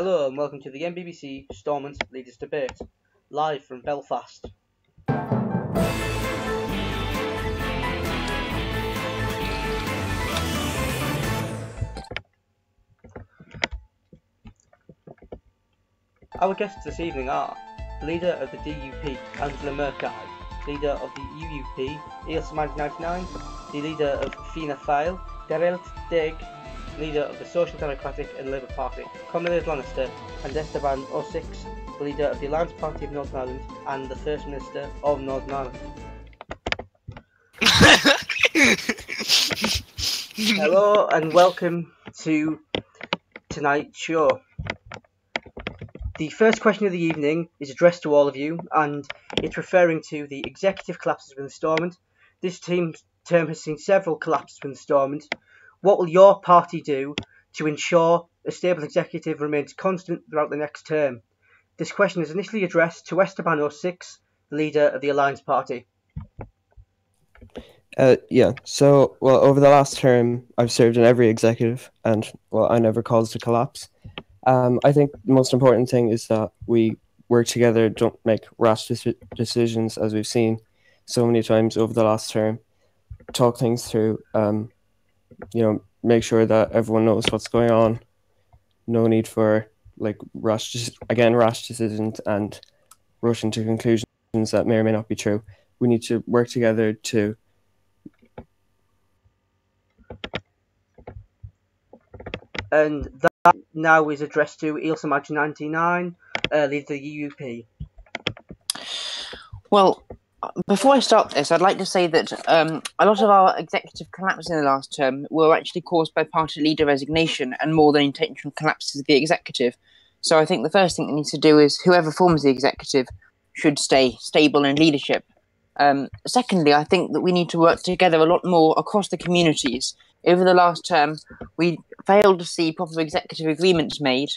Hello and welcome to the MBBC Stormont Leaders Debate, live from Belfast. Our guests this evening are the leader of the DUP, Angela Merkel, leader of the UUP, Ailsa 1999, the leader of Fianna Fáil, Derelt Dig, leader of the Social Democratic and Labour Party, Comrade Lannister, and Esteban O'Six, the leader of the Alliance Party of Northern Ireland and the First Minister of Northern Ireland. Hello and welcome to tonight's show. The first question of the evening is addressed to all of you, and it's referring to the executive collapses within Stormont. This term has seen several collapses within Stormont. What will your party do to ensure a stable executive remains constant throughout the next term? This question is initially addressed to Esteban O'Six, the leader of the Alliance Party. Over the last term, I've served in every executive, and, I never caused a collapse. I think the most important thing is that we work together, don't make rash decisions, as we've seen so many times over the last term. Talk things through, make sure that everyone knows what's going on. No need for rash decisions and rushing to conclusions that may or may not be true. We need to work together to. And that now is addressed to Ailsa 1999, leader of the UUP. Well, before I start this, I'd like to say that a lot of our executive collapses in the last term were actually caused by party leader resignation and more than intentional collapses of the executive. So I think the first thing that needs to do is whoever forms the executive should stay stable in leadership. Secondly, I think that we need to work together a lot more across the communities. Over the last term, we failed to see proper executive agreements made,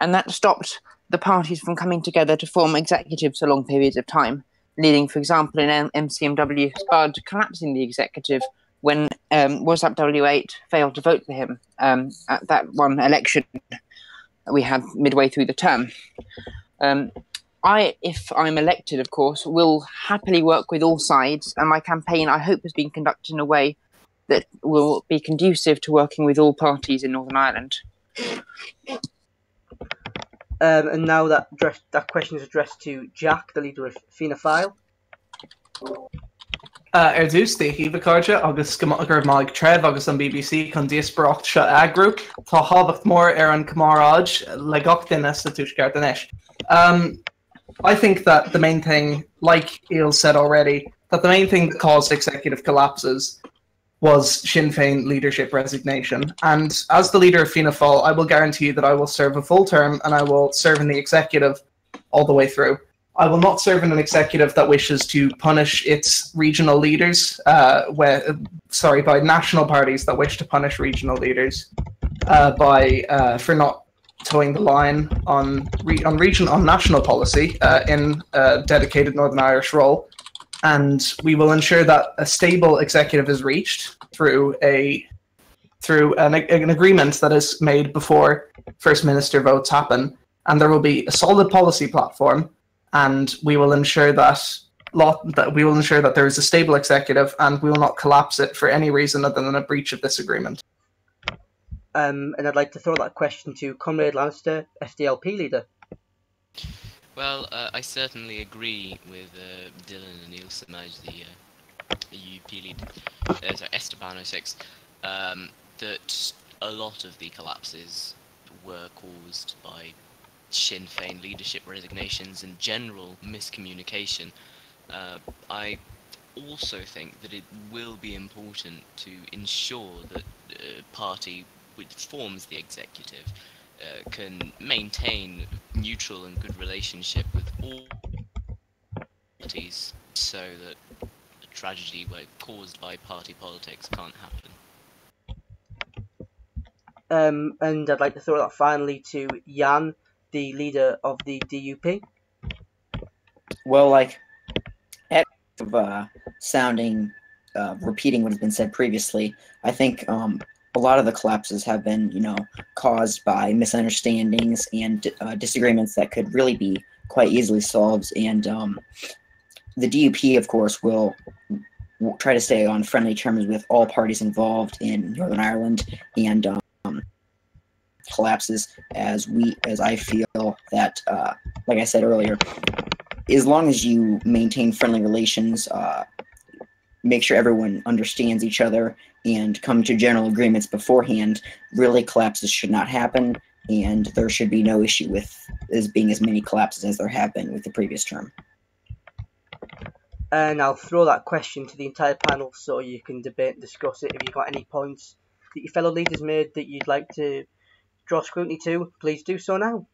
and that stopped the parties from coming together to form executives for long periods of time, leading, for example, in MCMW Spud collapsing the executive when WhatsApp W8 failed to vote for him at that one election we had midway through the term. If I'm elected, of course, will happily work with all sides, and my campaign, I hope, has been conducted in a way that will be conducive to working with all parties in Northern Ireland. And now that question is addressed to Jack, the leader of Fianna Fáil. Dús híomh cóide agus gur máig treibh agus an BBC chun díosbrocht seo agrú tá hábhacht mór an cumráid le gach duine sa túisceart inis. I think that the main thing, like Eel said already, that the main thing that caused executive collapses was Sinn Féin leadership resignation. And as the leader of Fianna Fáil, I will guarantee that I will serve a full term and I will serve in the executive all the way through. I will not serve in an executive that wishes to punish its regional leaders, by national parties that wish to punish regional leaders for not towing the line on national policy in a dedicated Northern Irish role. And we will ensure that a stable executive is reached through an agreement that is made before First Minister votes happen, and there will be a solid policy platform, and we will ensure that there is a stable executive, and we will not collapse it for any reason other than a breach of this agreement. And I'd like to throw that question to Comrade Lannister, SDLP leader. Well, I certainly agree with Dylan and Ailsa, the UUP leader, Esteban O'Six, that a lot of the collapses were caused by Sinn Féin leadership resignations and general miscommunication. I also think that it will be important to ensure that the party which forms the executive can maintain neutral and good relationship with all parties so that a tragedy caused by party politics can't happen. And I'd like to throw that finally to Jan, the leader of the DUP. Well, repeating what has been said previously, I think a lot of the collapses have been, caused by misunderstandings and disagreements that could really be quite easily solved. And the DUP, of course, will try to stay on friendly terms with all parties involved in Northern Ireland and collapses, as I feel that, like I said earlier, as long as you maintain friendly relations, make sure everyone understands each other, and come to general agreements beforehand, really collapses should not happen, and there should be no issue with as being as many collapses as there have been with the previous term. And I'll throw that question to the entire panel so you can debate and discuss it. If you've got any points that your fellow leaders made that you'd like to draw scrutiny to, please do so now.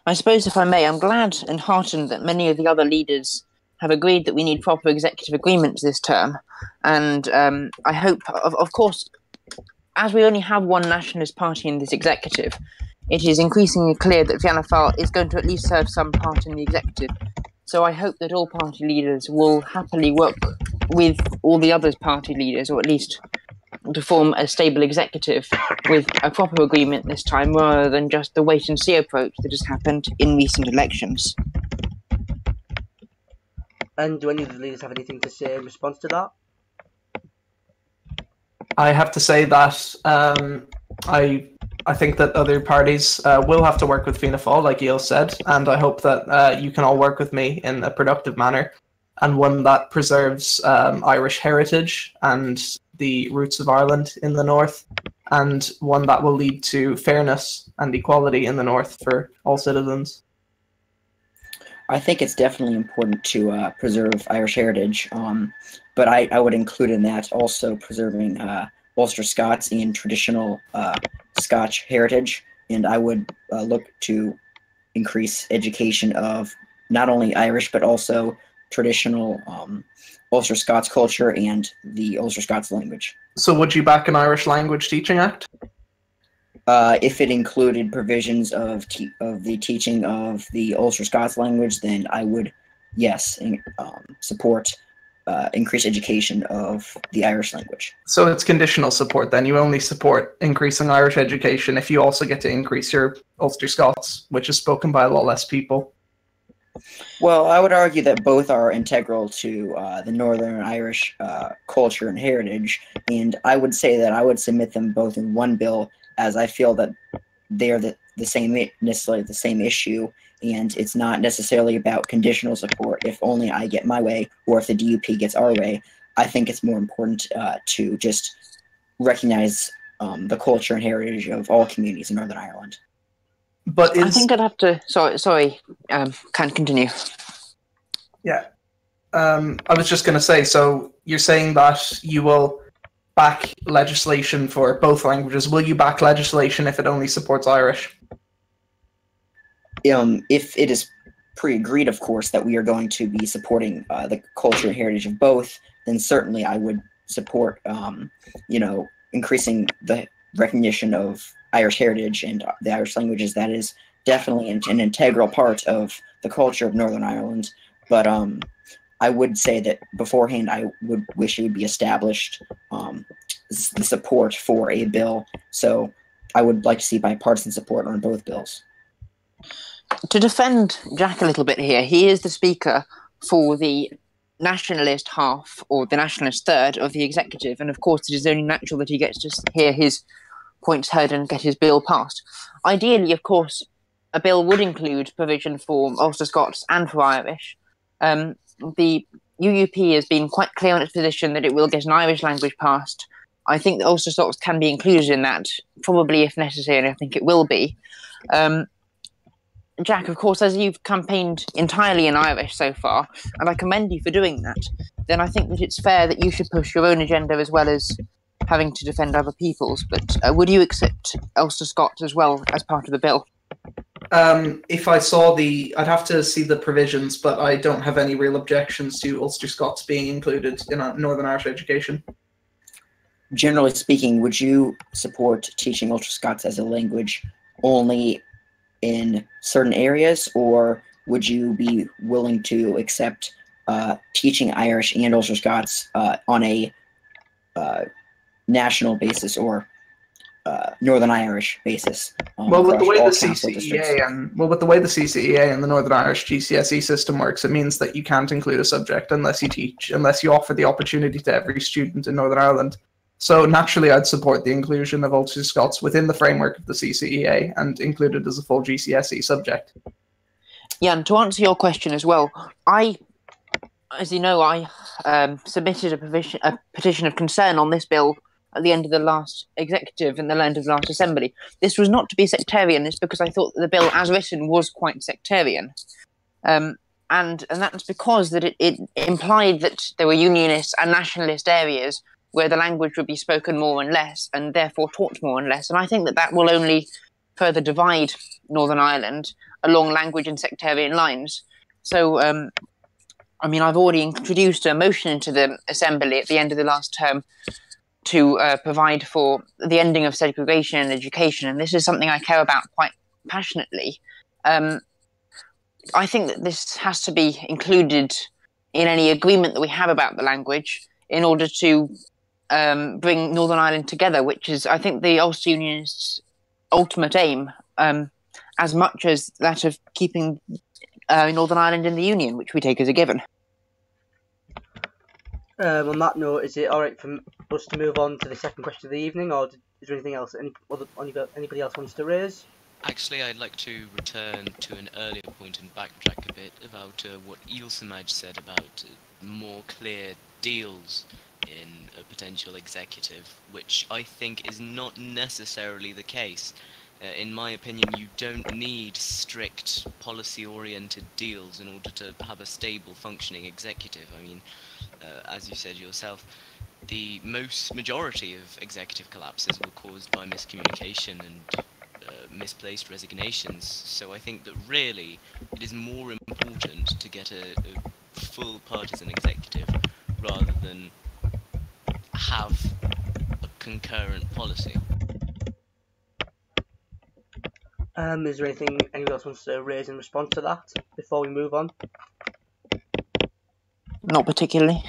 I suppose, if I may, I'm glad and heartened that many of the other leaders have agreed that we need proper executive agreements this term. And I hope, of course, as we only have one nationalist party in this executive, it is increasingly clear that Fianna Fáil is going to at least serve some part in the executive. So I hope that all party leaders will happily work with all the other party leaders, or at least to form a stable executive with a proper agreement this time, rather than just the wait-and-see approach that has happened in recent elections. And do any of the leaders have anything to say in response to that? I have to say that I think that other parties will have to work with Fianna Fáil, like Eel said, and I hope that you can all work with me in a productive manner, and one that preserves Irish heritage and the roots of Ireland in the north, and one that will lead to fairness and equality in the north for all citizens. I think it's definitely important to preserve Irish heritage, but I would include in that also preserving Ulster Scots and traditional Scotch heritage, and I would look to increase education of not only Irish but also traditional Ulster Scots culture and the Ulster Scots language. So would you back an Irish Language Teaching Act? If it included provisions of the teaching of the Ulster Scots language, then I would, yes, support increased education of the Irish language. So it's conditional support then. You only support increasing Irish education if you also get to increase your Ulster Scots, which is spoken by a lot less people. Well, I would argue that both are integral to the Northern Irish culture and heritage, and I would say that I would submit them both in one bill, as I feel that they are necessarily the same issue, and it's not necessarily about conditional support if only I get my way or if the DUP gets our way. I think it's more important to just recognize the culture and heritage of all communities in Northern Ireland. But I think I'd have to. Sorry. Can't continue. Yeah. I was just going to say, so you're saying that you will back legislation for both languages. Will you back legislation if it only supports Irish? If it is pre-agreed, of course, that we are going to be supporting the culture and heritage of both, then certainly I would support, increasing the recognition of Irish heritage and the Irish languages. That is definitely an integral part of the culture of Northern Ireland. But I would say that beforehand, I would wish it would be established the support for a bill. So I would like to see bipartisan support on both bills. To defend Jack a little bit here, he is the speaker for the nationalist half, or the nationalist third, of the executive, and of course it is only natural that he gets to hear his points heard and get his bill passed. Ideally, of course, a bill would include provision for Ulster Scots and for Irish. The UUP has been quite clear on its position that it will get an Irish language passed. I think that Ulster Scots can be included in that, probably if necessary, and I think it will be. Jack, of course, as you've campaigned entirely in Irish so far, and I commend you for doing that, then I think that it's fair that you should push your own agenda as well as having to defend other people's. But would you accept Ulster Scots as well as part of the bill? If I saw I'd have to see the provisions, but I don't have any real objections to Ulster Scots being included in Northern Irish education. Generally speaking, would you support teaching Ulster Scots as a language only in certain areas, or would you be willing to accept teaching Irish and Ulster Scots on a national basis or Northern Irish basis. Well, with the way the across all council districts. with the way the CCEA and the Northern Irish GCSE system works, it means that you can't include a subject unless you offer the opportunity to every student in Northern Ireland. So naturally, I'd support the inclusion of Ulster Scots within the framework of the CCEA and include it as a full GCSE subject. Yeah, and to answer your question as well, as you know, I submitted a petition of concern on this bill at the end of the last executive and the end of the last assembly. This was not to be sectarian, it's because I thought that the bill as written was quite sectarian. And that's because that it implied that there were unionist and nationalist areas where the language would be spoken more and less, and therefore taught more and less. And I think that will only further divide Northern Ireland along language and sectarian lines. So, I've already introduced a motion into the Assembly at the end of the last term to provide for the ending of segregation in education, and this is something I care about quite passionately. I think that this has to be included in any agreement that we have about the language in order to bring Northern Ireland together, which is, I think, the Ulster Unionists' ultimate aim, as much as that of keeping Northern Ireland in the Union, which we take as a given. On that note, is it all right for us to move on to the second question of the evening, or is there anything else anybody else wants to raise? Actually, I'd like to return to an earlier point and backtrack a bit about what Ilsamaj said about more clear deals in a potential executive, which I think is not necessarily the case. In my opinion, you don't need strict policy-oriented deals in order to have a stable, functioning executive. I mean, as you said yourself, the majority of executive collapses were caused by miscommunication and misplaced resignations. So I think that really it is more important to get a full partisan executive rather than have a concurrent policy. Is there anything anyone else wants to raise in response to that before we move on? Not particularly.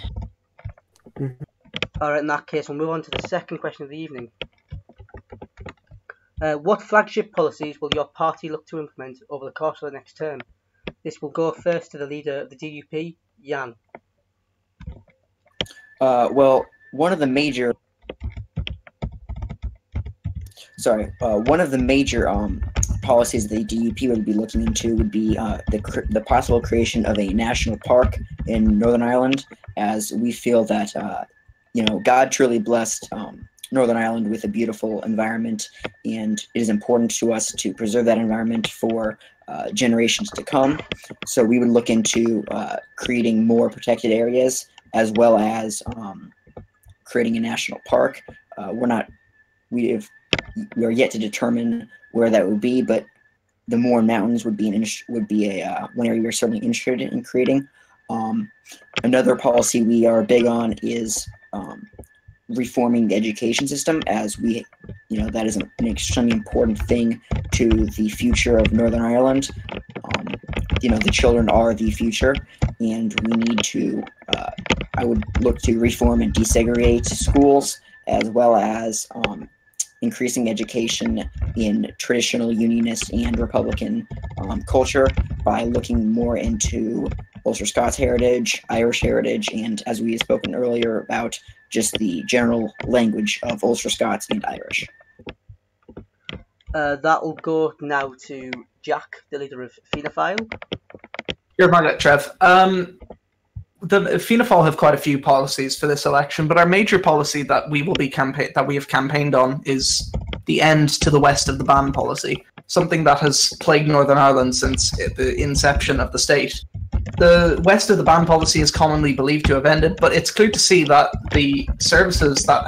Alright, in that case, we'll move on to the second question of the evening. What flagship policies will your party look to implement over the course of the next term? This will go first to the leader of the DUP, Jan. Well, one of the major policies the DUP would be looking into would be the possible creation of a national park in Northern Ireland, as we feel that God truly blessed Northern Ireland with a beautiful environment, and it is important to us to preserve that environment for generations to come. So we would look into creating more protected areas, as well as creating a national park. We are yet to determine where that would be, but the more mountains would be one area we're certainly interested in creating. Another policy we are big on is reforming the education system, as that is an extremely important thing to the future of Northern Ireland. The children are the future, and we need to. I would look to reform and desegregate schools, as well as increasing education in traditional Unionist and Republican culture by looking more into Ulster Scots heritage, Irish heritage, and, as we have spoken earlier, about just the general language of Ulster Scots and Irish. That will go now to Jack, the leader of Fianna Fáil. You're Margaret, Trev. The Fianna Fáil have quite a few policies for this election, but our major policy that we have campaigned on is the end to the west of the ban policy, something that has plagued Northern Ireland since the inception of the state. The west of the ban policy is commonly believed to have ended, but it's clear to see that the services that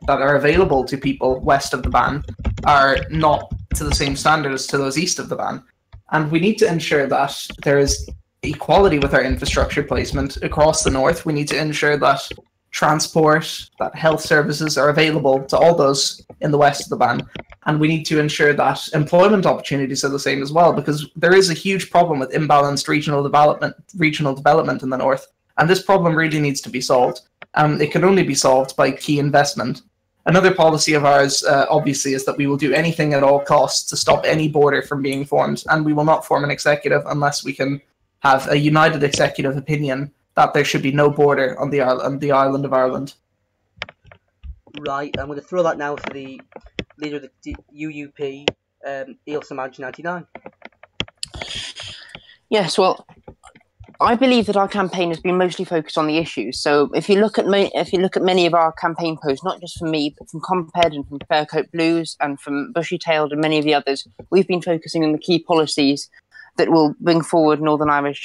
are available to people west of the ban are not to the same standard as to those east of the ban. And we need to ensure that there is equality with our infrastructure placement across the north. We need to ensure that transport, that health services are available to all those in the west of the ban. And we need to ensure that employment opportunities are the same as well, because there is a huge problem with imbalanced regional development in the north. And this problem really needs to be solved. It can only be solved by key investment. Another policy of ours, obviously, is that we will do anything at all costs to stop any border from being formed, and we will not form an executive unless we can have a united executive opinion that there should be no border on the island of Ireland. Right, I'm going to throw that now to the leader of the UUP, Eel Samaj 99. Yes, well, I believe that our campaign has been mostly focused on the issues. So if you look at many of our campaign posts, not just from me, but from Comped and from Faircoat Blues and from Bushy Tailed and many of the others, we've been focusing on the key policies that will bring forward Northern Ireland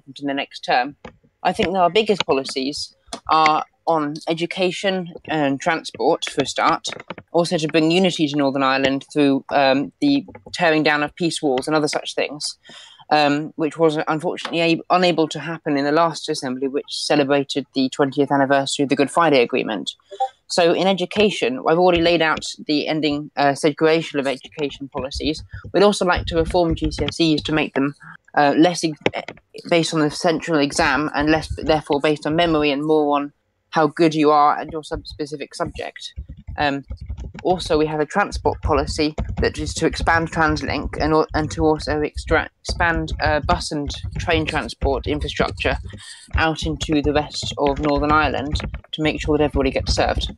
into the next term. I think that our biggest policies are on education and transport, for a start, also to bring unity to Northern Ireland through the tearing down of peace walls and other such things. Which was unfortunately unable to happen in the last assembly, which celebrated the 20th anniversary of the Good Friday Agreement. So in education, I've already laid out the ending segregation of education policies. We'd also like to reform GCSEs to make them less based on the central exam and less, therefore, based on memory and more on how good you are at your specific subject. Also, we have a transport policy that is to expand TransLink and to also expand bus and train transport infrastructure out into the rest of Northern Ireland to make sure that everybody gets served.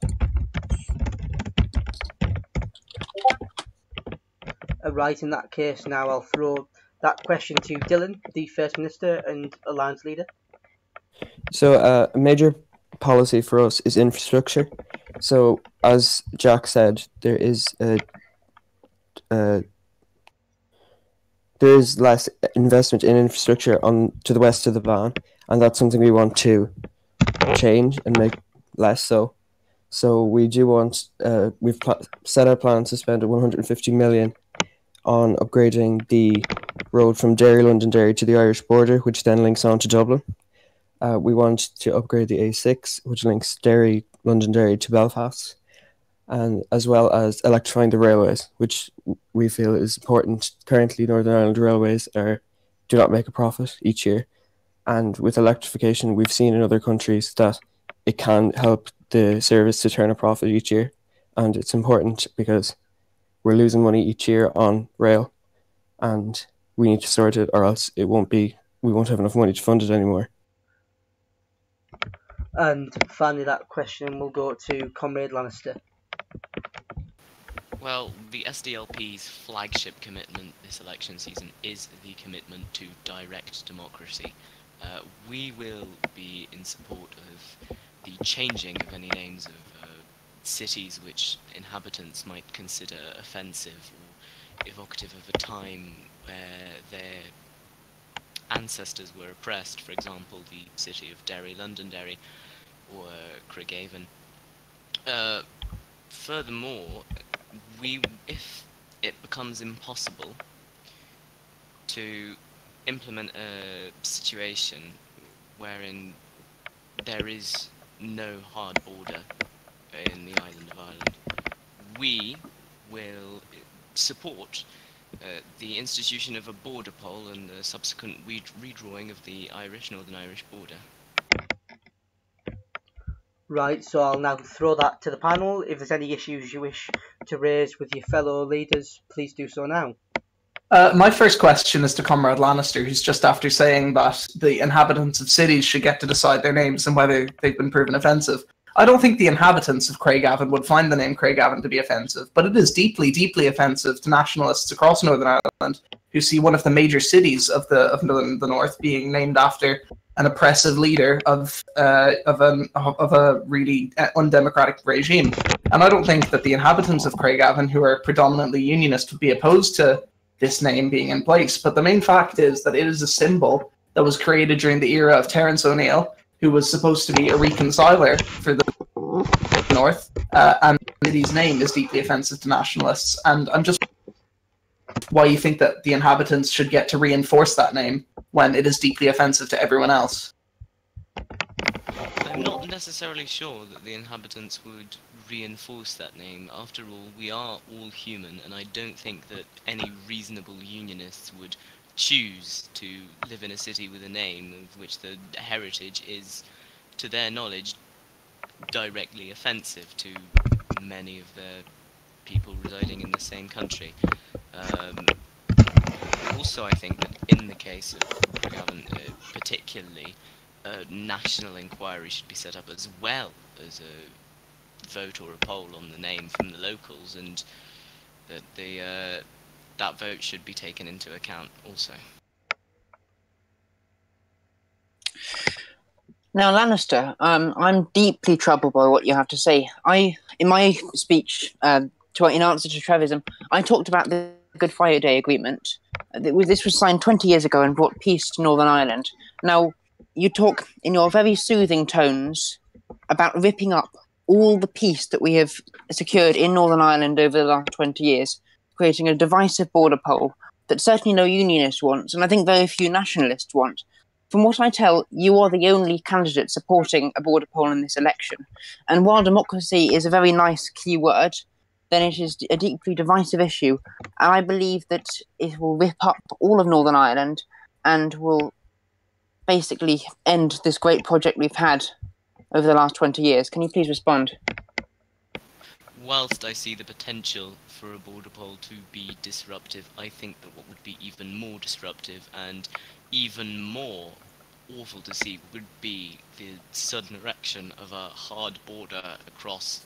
Right, in that case, now I'll throw that question to Dylan, the First Minister and Alliance Leader. So a major policy for us is infrastructure. So as Jack said, there is less investment in infrastructure to the west of the Ban, and that's something we want to change and make less so. So we do want we've set our plans to spend 150 million on upgrading the road from Londonderry to the Irish border, which then links on to Dublin. We want to upgrade the A6, which links Londonderry to Belfast, and as well as electrifying the railways, which we feel is important. Currently, Northern Ireland Railways do not make a profit each year, and with electrification, we've seen in other countries that it can help the service to turn a profit each year, and it's important because we're losing money each year on rail, and we need to sort it, or else we won't have enough money to fund it anymore. And finally, that question will go to Comrade Lannister. Well, the SDLP's flagship commitment this election season is the commitment to direct democracy. We will be in support of the changing of any names of cities which inhabitants might consider offensive or evocative of a time where their ancestors were oppressed, for example, the city of Londonderry, or Craigavon. Furthermore, if it becomes impossible to implement a situation wherein there is no hard border in the island of Ireland, we will support the institution of a border poll and the subsequent redrawing of the Northern Irish border. Right, so I'll now throw that to the panel. If there's any issues you wish to raise with your fellow leaders, please do so now. My first question is to Comrade Lannister, who's just after saying that the inhabitants of cities should get to decide their names and whether they've been proven offensive. I don't think the inhabitants of Craigavon would find the name Craigavon to be offensive, but it is deeply, deeply offensive to nationalists across Northern Ireland who see one of the major cities of the North being named after an oppressive leader of a really undemocratic regime. And I don't think that the inhabitants of Craigavon, who are predominantly unionist, would be opposed to this name being in place. But the main fact is that it is a symbol that was created during the era of Terence O'Neill, who was supposed to be a reconciler for the North, and his name is deeply offensive to nationalists. And I'm just why you think that the inhabitants should get to reinforce that name when it is deeply offensive to everyone else. I'm not necessarily sure that the inhabitants would reinforce that name. After all, we are all human, and I don't think that any reasonable unionists would choose to live in a city with a name of which the heritage is, to their knowledge, directly offensive to many of the people residing in the same country. Also, I think that in the case of Craigavon particularly, a national inquiry should be set up as well as a vote or a poll on the name from the locals, and that that vote should be taken into account also. Now, Lannister, I'm deeply troubled by what you have to say. In my speech, in answer to Trevism, I talked about the Good Friday Agreement. This was signed 20 years ago and brought peace to Northern Ireland. Now, you talk in your very soothing tones about ripping up all the peace that we have secured in Northern Ireland over the last 20 years, creating a divisive border poll that certainly no unionist wants, and I think very few nationalists want. From what I tell, you are the only candidate supporting a border poll in this election. And while democracy is a very nice key word, then it is a deeply divisive issue. And I believe that it will rip up all of Northern Ireland and will basically end this great project we've had over the last 20 years. Can you please respond? Whilst I see the potential for a border poll to be disruptive, I think that what would be even more disruptive and even more awful to see would be the sudden erection of a hard border across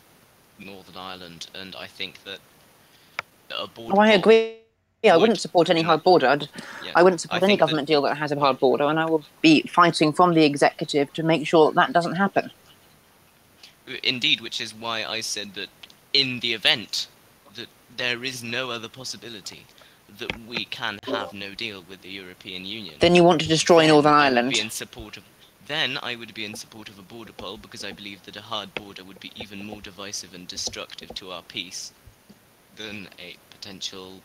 Northern Ireland, and I think that a border I agree. Yeah, I would, wouldn't support any hard border. I wouldn't support any government deal that has a hard border, and I will be fighting from the executive to make sure that doesn't happen. Indeed, which is why I said that in the event that there is no other possibility that we can have no deal with the European Union, then you want to destroy Northern Ireland. Then I would be in support of a border poll, because I believe that a hard border would be even more divisive and destructive to our peace than a potential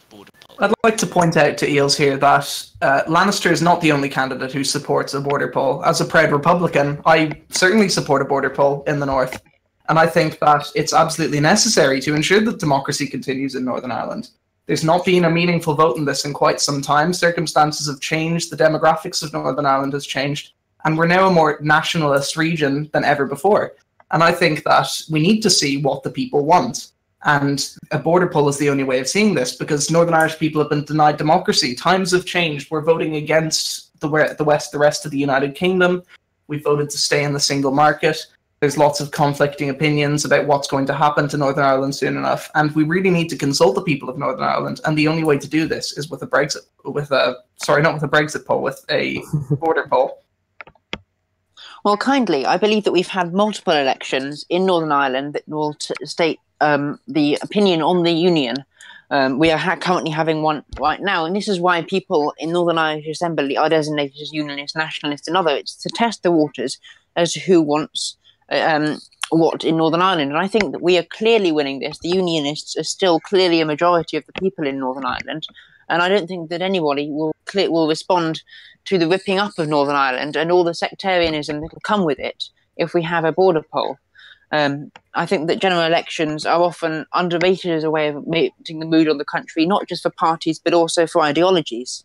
border poll. I'd like to point out to Eels here that Lannister is not the only candidate who supports a border poll. As a proud Republican, I certainly support a border poll in the North, and I think that it's absolutely necessary to ensure that democracy continues in Northern Ireland. There's not been a meaningful vote in this in quite some time. Circumstances have changed, the demographics of Northern Ireland has changed, and we're now a more nationalist region than ever before. And I think that we need to see what the people want. And a border poll is the only way of seeing this, because Northern Irish people have been denied democracy. Times have changed. We're voting against the rest of the United Kingdom. We voted to stay in the single market. There's lots of conflicting opinions about what's going to happen to Northern Ireland soon enough. And we really need to consult the people of Northern Ireland. And the only way to do this is with a Brexit poll, with a border poll. Well, kindly, I believe that we've had multiple elections in Northern Ireland that will state the opinion on the union. We are currently having one right now, and this is why people in Northern Irish Assembly are designated as unionists, nationalists, and other. It's to test the waters as to who wants what in Northern Ireland. And I think that we are clearly winning this. The unionists are still clearly a majority of the people in Northern Ireland, and I don't think that anybody will respond to the ripping up of Northern Ireland and all the sectarianism that will come with it if we have a border poll. I think that general elections are often underrated as a way of making the mood on the country, not just for parties, but also for ideologies.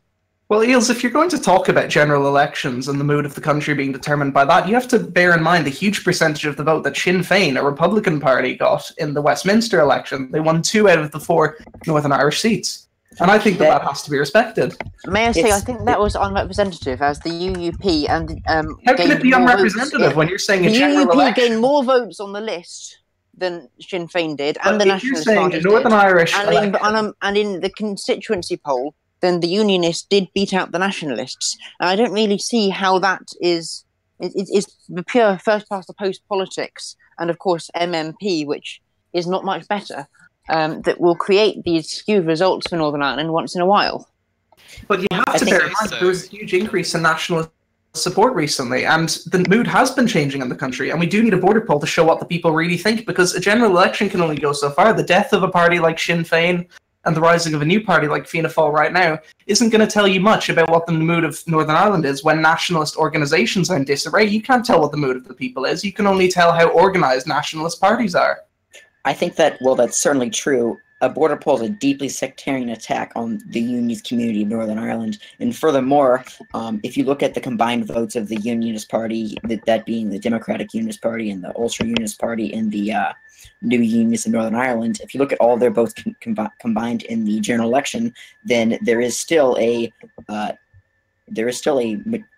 Well, Eels, if you're going to talk about general elections and the mood of the country being determined by that, you have to bear in mind the huge percentage of the vote that Sinn Féin, a Republican party, got in the Westminster election. They won 2 out of the 4 Northern Irish seats. And I think that has to be respected. May I say, I think that was unrepresentative, as the UUP and how can it be unrepresentative when you're saying a general election? The UUP gained more votes on the list than Sinn Féin did, and the Nationalist Party Northern Irish and in the constituency poll, then the Unionists did beat out the Nationalists. And I don't really see how that is the pure first past the post politics, and of course MMP, which is not much better. That will create these skewed results for Northern Ireland once in a while. But you have to bear in mind there was a huge increase in nationalist support recently, and the mood has been changing in the country, and we do need a border poll to show what the people really think, because a general election can only go so far. The death of a party like Sinn Féin and the rising of a new party like Fianna Fáil right now isn't going to tell you much about what the mood of Northern Ireland is when nationalist organisations are in disarray. You can't tell what the mood of the people is. You can only tell how organised nationalist parties are. I think that, well, that's certainly true. a border poll is a deeply sectarian attack on the Unionist community of Northern Ireland. And furthermore, if you look at the combined votes of the Unionist Party, that being the Democratic Unionist Party and the Ulster Unionist Party and the New Unionists in Northern Ireland, if you look at all their votes combined in the general election, then there is still a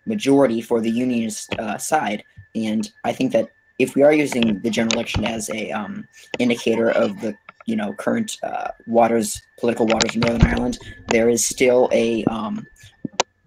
majority for the Unionist side. And I think that if we are using the general election as a indicator of the current political waters in Northern Ireland, there is still a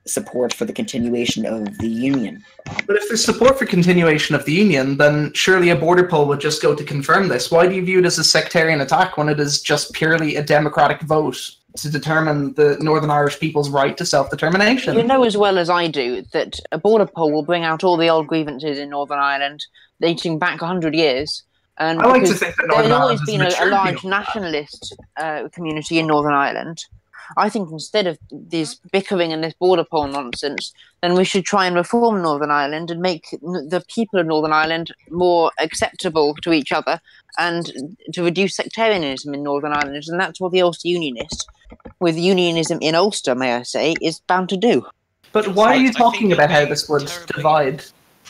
support for the continuation of the Union. But if there's support for continuation of the Union, then surely a border poll would just go to confirm this. Why do you view it as a sectarian attack when it is just purely a democratic vote to determine the Northern Irish people's right to self-determination? You know as well as I do that a border poll will bring out all the old grievances in Northern Ireland dating back 100 years. And I like to think that Northern there's Ireland always has been a matured large beyond that. nationalist community in Northern Ireland. I think instead of this bickering and this border poll nonsense, then we should try and reform Northern Ireland and make the people of Northern Ireland more acceptable to each other and to reduce sectarianism in Northern Ireland. And that's what the Ulster Unionists, with unionism in Ulster, may I say, is bound to do. But why are you I think talking you're about how being this would terribly divide?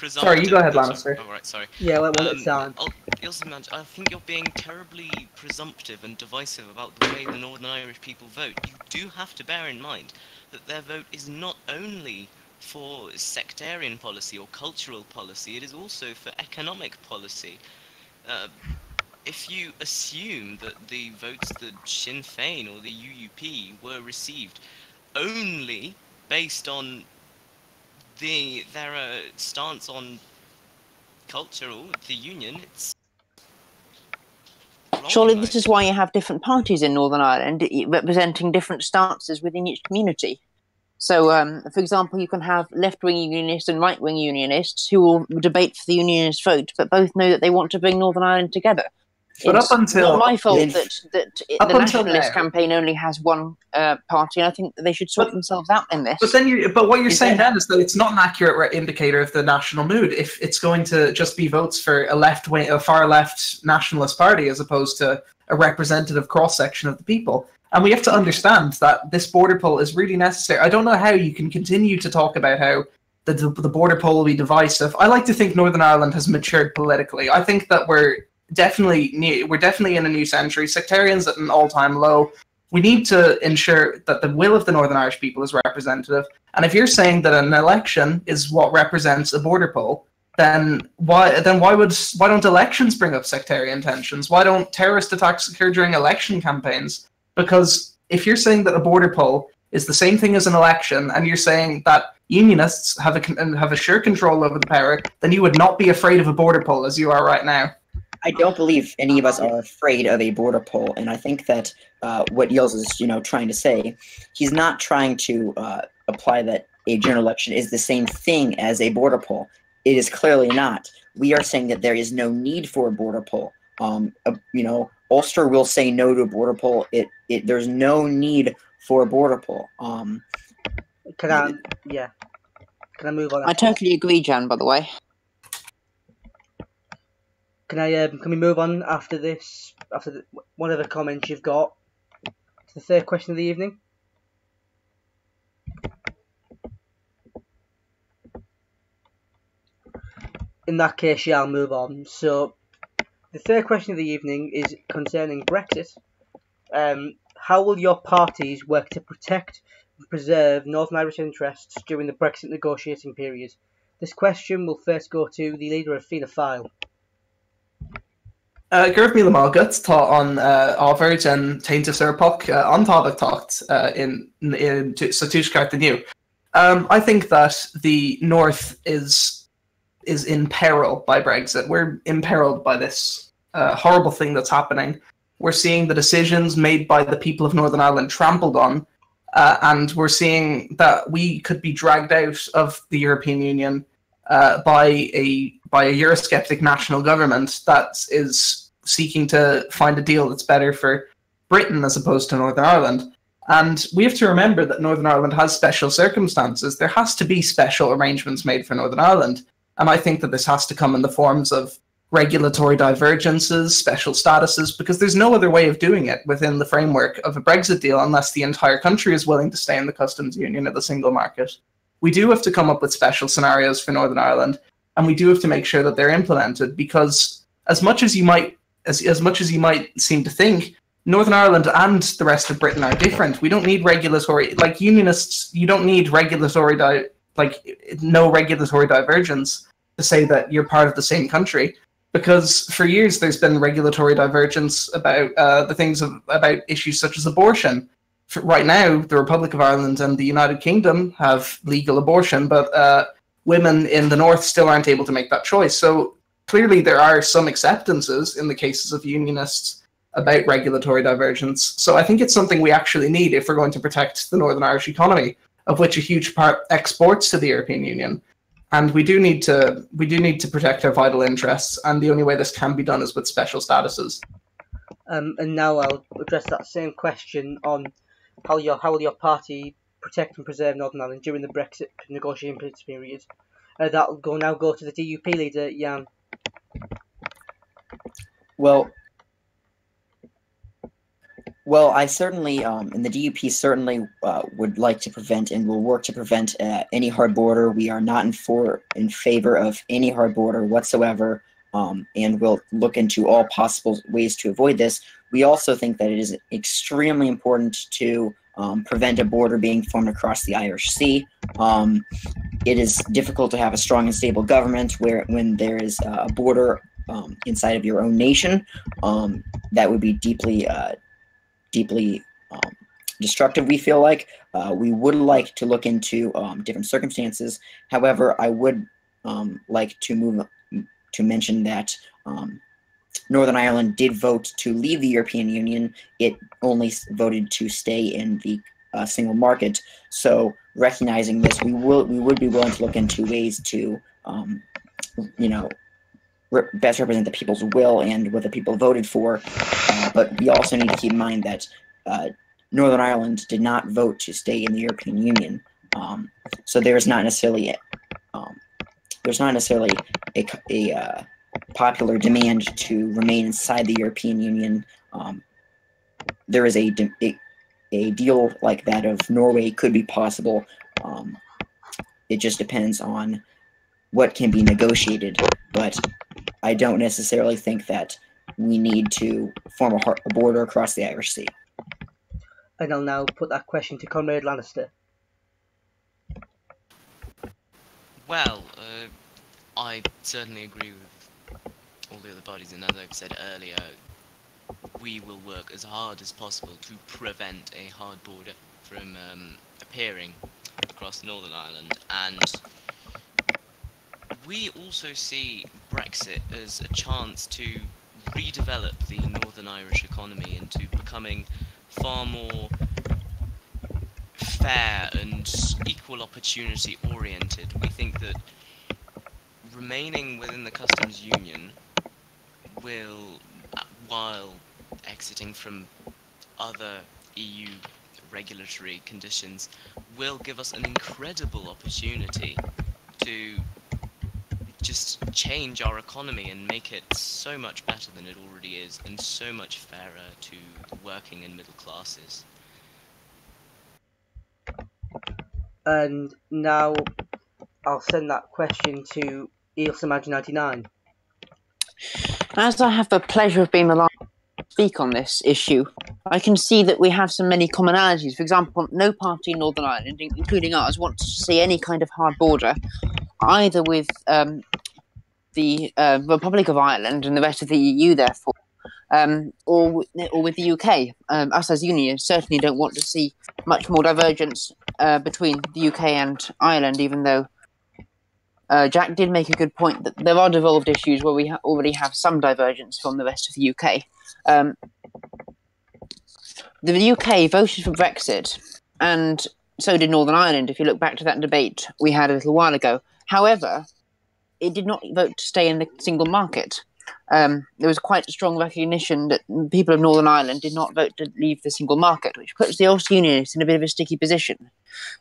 Sorry, you go ahead, Lannister. Oh, right, sorry. Yeah, one at a time. I think you're being terribly presumptive and divisive about the way the Northern Irish people vote. You do have to bear in mind that their vote is not only for sectarian policy or cultural policy, it is also for economic policy. If you assume that the votes that Sinn Féin or the UUP were received only based on their stance on culture or the Union, it's wrong, Surely in my this is why you have different parties in Northern Ireland representing different stances within each community. So, for example, you can have left-wing unionists and right-wing unionists who will debate for the unionist vote, but both know that they want to bring Northern Ireland together. But It's up until not my fault They've- that up the until nationalist now- campaign only has one party, and I think that they should sort But- themselves out in this. But what you're Is saying that- then is that it's not an accurate indicator of the national mood if it's going to just be votes for a far left nationalist party as opposed to a representative cross section of the people. And we have to understand that this border poll is really necessary. I don't know how you can continue to talk about how the border poll will be divisive. I like to think Northern Ireland has matured politically. I think that we're definitely in a new century. Sectarians at an all-time low. We need to ensure that the will of the Northern Irish people is representative. And if you're saying that an election is what represents a border poll, then why don't elections bring up sectarian tensions? Why don't terrorist attacks occur during election campaigns? Because if you're saying that a border poll is the same thing as an election, and you're saying that unionists have a sure control over the power, then you would not be afraid of a border poll as you are right now. I don't believe any of us are afraid of a border poll, and I think that what Yields is, trying to say, he's not trying to apply that a general election is the same thing as a border poll. It is clearly not. We are saying that there is no need for a border poll. Ulster will say no to a border poll. There's no need for a border poll. Can I move on? I totally agree, Jan, by the way. Can we move on after this? After one of the comments you've got to the third question of the evening. In that case, yeah, I'll move on. So, the third question of the evening is concerning Brexit. How will your parties work to protect and preserve Northern Irish interests during the Brexit negotiating period? This question will first go to the leader of Fianna Fáil. Gurb míle mágat tá an ábhar an tainte Serpok an tábhacht tacht in sa túisceart aniu. I think that the North is in peril by Brexit. We're imperiled by this horrible thing that's happening. We're seeing the decisions made by the people of Northern Ireland trampled on, and we're seeing that we could be dragged out of the European Union by a Eurosceptic national government that is seeking to find a deal that's better for Britain as opposed to Northern Ireland. And we have to remember that Northern Ireland has special circumstances. There has to be special arrangements made for Northern Ireland. And I think that this has to come in the forms of regulatory divergences, special statuses, because there's no other way of doing it within the framework of a Brexit deal unless the entire country is willing to stay in the customs union of the single market. We do have to come up with special scenarios for Northern Ireland, and we do have to make sure that they're implemented, because as much as you might seem to think, Northern Ireland and the rest of Britain are different. We don't need regulatory, like unionists, you don't need no regulatory divergence to say that you're part of the same country, because for years there's been regulatory divergence about about issues such as abortion. Right now, the Republic of Ireland and the United Kingdom have legal abortion, but women in the north still aren't able to make that choice. So clearly there are some acceptances in the cases of unionists about regulatory divergence. So I think it's something we actually need if we're going to protect the Northern Irish economy, of which a huge part exports to the European Union. And we do need to protect our vital interests, and the only way this can be done is with special statuses. And now I'll address that same question on how will your party protect and preserve Northern Ireland during the Brexit negotiation period. That'll go to the DUP leader, Jan. Well, I certainly, and the DUP certainly would like to prevent and will work to prevent any hard border. We are not in favor of any hard border whatsoever, and will look into all possible ways to avoid this. We also think that it is extremely important to prevent a border being formed across the Irish Sea. It is difficult to have a strong and stable government when there is a border inside of your own nation. That would be deeply destructive, we feel like. We would like to look into different circumstances. However, I would like to mention that Northern Ireland did vote to leave the European Union. It only voted to stay in the single market. So recognizing this, we would be willing to look into ways to best represent the people's will and what the people voted for. But we also need to keep in mind that Northern Ireland did not vote to stay in the European Union. So there's not necessarily a popular demand to remain inside the European Union. There is a deal like that of Norway could be possible. It just depends on what can be negotiated, but I don't necessarily think that we need to form a border across the Irish Sea. And I'll now put that question to Comrade Lannister. Well, I certainly agree with all the other parties, and as I've said earlier, we will work as hard as possible to prevent a hard border from appearing across Northern Ireland. And we also see Brexit as a chance to redevelop the Northern Irish economy into becoming far more fair and equal opportunity oriented. We think that remaining within the customs union will, while exiting from other EU regulatory conditions, will give us an incredible opportunity to just change our economy and make it so much better than it already is, and so much fairer to the working and middle classes. And now I'll send that question to EelSamaj99. As I have the pleasure of being the last to speak on this issue, I can see that we have so many commonalities. For example, no party in Northern Ireland, including ours, wants to see any kind of hard border, either with the Republic of Ireland and the rest of the EU, therefore, or with the UK. Us as unions certainly don't want to see much more divergence between the UK and Ireland, even though Jack did make a good point that there are devolved issues where we already have some divergence from the rest of the UK. The UK voted for Brexit, and so did Northern Ireland, if you look back to that debate we had a little while ago. However, it did not vote to stay in the single market. there was quite a strong recognition that people of Northern Ireland did not vote to leave the single market, which puts the Ulster Unionists in a bit of a sticky position.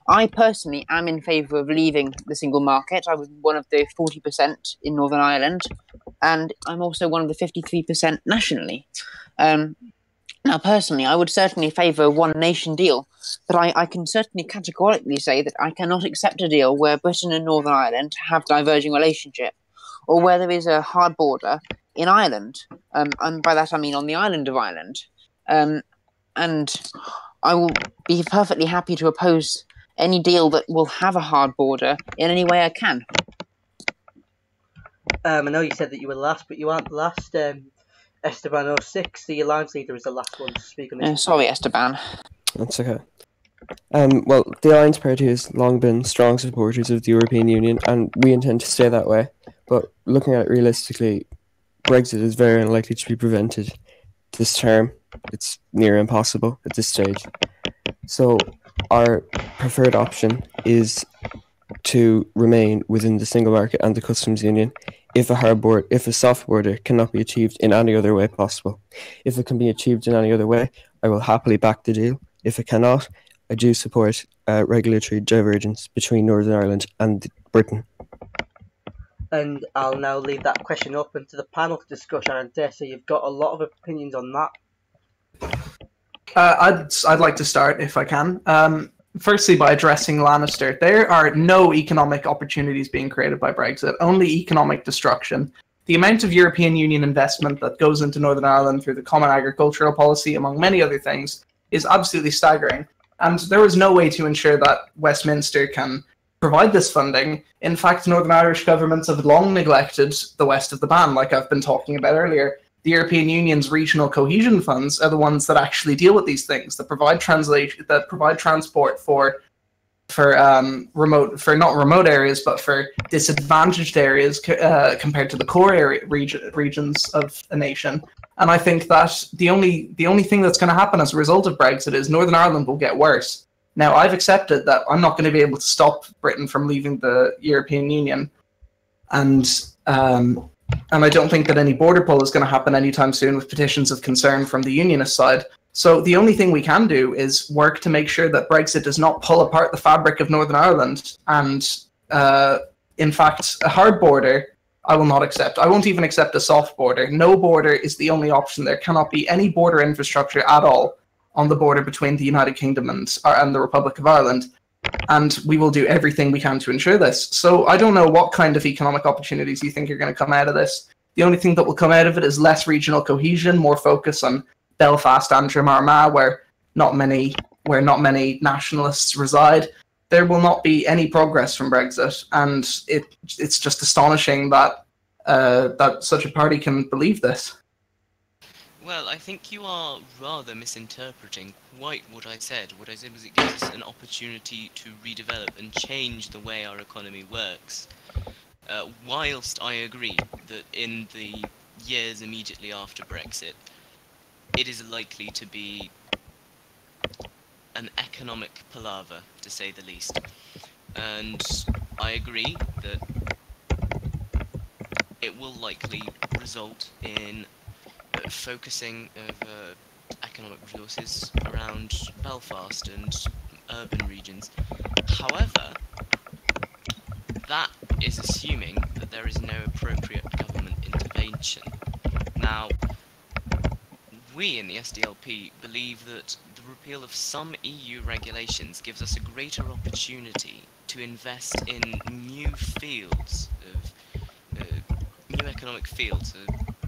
I personally am in favour of leaving the single market. I was one of the 40% in Northern Ireland, and I'm also one of the 53% nationally. Now, personally, I would certainly favour a one-nation deal, but I can certainly categorically say that I cannot accept a deal where Britain and Northern Ireland have diverging relationship, or where there is a hard border in Ireland, and by that I mean on the island of Ireland. And I will be perfectly happy to oppose any deal that will have a hard border in any way I can. I know you said that you were last, but you aren't the last. Esteban 06, the Alliance leader, is the last one to speak on this. Sorry, Esteban. That's okay. Well, the Alliance Party has long been strong supporters of the European Union, and we intend to stay that way. But looking at it realistically, Brexit is very unlikely to be prevented this term. It's near impossible at this stage. So our preferred option is to remain within the single market and the customs union if a soft border cannot be achieved in any other way possible. If it can be achieved in any other way, I will happily back the deal. If it cannot, I do support regulatory divergence between Northern Ireland and Britain. And I'll now leave that question open to the panel to discuss, and I dare say you've got a lot of opinions on that. I'd like to start if I can. Firstly, by addressing Lannister, there are no economic opportunities being created by Brexit, only economic destruction. The amount of European Union investment that goes into Northern Ireland through the Common Agricultural Policy, among many other things, is absolutely staggering. And there is no way to ensure that Westminster can provide this funding. In fact, Northern Irish governments have long neglected the west of the Ban, like I've been talking about earlier. The European Union's regional cohesion funds are the ones that actually deal with these things, that provide transport for not remote areas, but for disadvantaged areas compared to the core regions of a nation. And I think that the only thing that's going to happen as a result of Brexit is Northern Ireland will get worse. Now, I've accepted that I'm not going to be able to stop Britain from leaving the European Union, and I don't think that any border pull is going to happen anytime soon with petitions of concern from the unionist side. So the only thing we can do is work to make sure that Brexit does not pull apart the fabric of Northern Ireland. And in fact, a hard border, I will not accept. I won't even accept a soft border. No border is the only option. There cannot be any border infrastructure at all on the border between the United Kingdom and the Republic of Ireland. And we will do everything we can to ensure this. So I don't know what kind of economic opportunities you think are going to come out of this. The only thing that will come out of it is less regional cohesion, more focus on Belfast and Armagh, where not many nationalists reside. There will not be any progress from Brexit, and it's just astonishing that that such a party can believe this. Well, I think you are rather misinterpreting quite what I said. What I said was it gives us an opportunity to redevelop and change the way our economy works. Whilst I agree that in the years immediately after Brexit, it is likely to be an economic palaver, to say the least. And I agree that it will likely result in focusing of economic resources around Belfast and urban regions. However, that is assuming that there is no appropriate government intervention. Now, we in the SDLP believe that the repeal of some EU regulations gives us a greater opportunity to invest in new fields of new economic fields,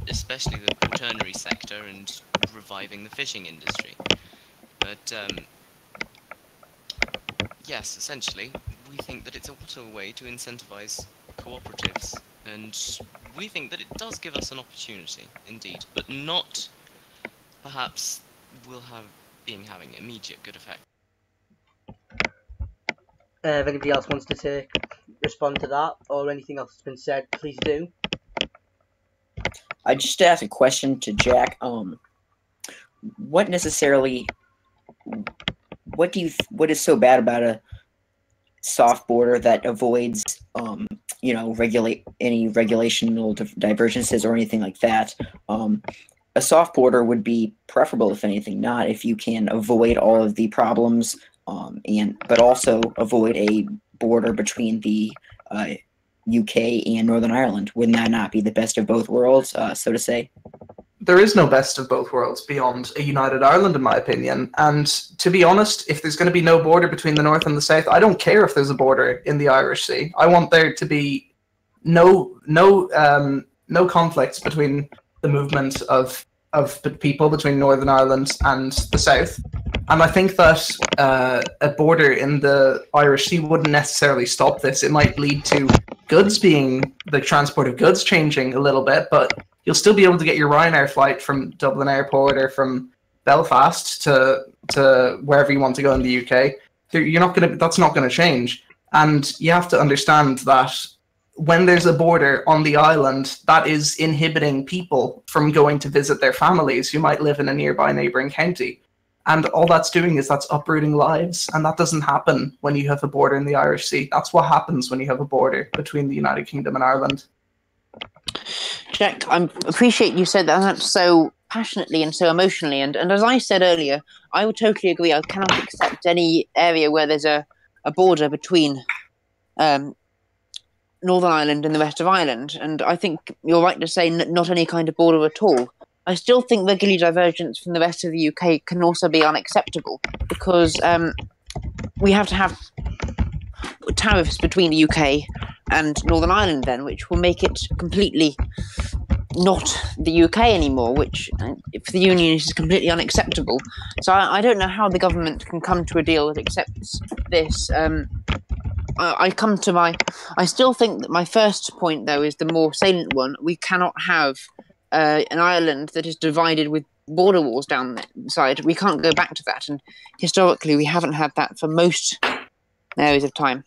especially the quaternary sector and reviving the fishing industry. But yes, essentially, we think that it's also a way to incentivize cooperatives, and we think that it does give us an opportunity, indeed, but not perhaps will have having immediate good effect. If anybody else wants to respond to that or anything else that's been said, please do. I just asked a question to Jack. What is so bad about a soft border that avoids regulate any regulational divergences or anything like that. A soft border would be preferable, if anything, not if you can avoid all of the problems, but also avoid a border between the UK and Northern Ireland. Wouldn't that not be the best of both worlds, so to say? There is no best of both worlds beyond a united Ireland, in my opinion. And to be honest, if there's going to be no border between the North and the South, I don't care if there's a border in the Irish Sea. I want there to be no conflicts between the movement of people between Northern Ireland and the South. And I think that a border in the Irish Sea wouldn't necessarily stop this. It might lead to the transport of goods changing a little bit, but you'll still be able to get your Ryanair flight from Dublin Airport or from Belfast to wherever you want to go in the UK. That's not gonna change. And you have to understand that when there's a border on the island, that is inhibiting people from going to visit their families who might live in a nearby neighbouring county. And all that's doing is that's uprooting lives, and that doesn't happen when you have a border in the Irish Sea. That's what happens when you have a border between the United Kingdom and Ireland. Jack, I appreciate you said that so passionately and so emotionally, and as I said earlier, I would totally agree. I cannot accept any area where there's a border between Northern Ireland and the rest of Ireland, and I think you're right to say not any kind of border at all. I still think regulatory divergence from the rest of the UK can also be unacceptable, because we have to have tariffs between the UK and Northern Ireland then, which will make it completely not the UK anymore, which for the Union is completely unacceptable. So I don't know how the government can come to a deal that accepts this. I still think that my first point, though, is the more salient one. We cannot have an Ireland that is divided with border walls down the side. We can't go back to that, and historically we haven't had that for most areas of time.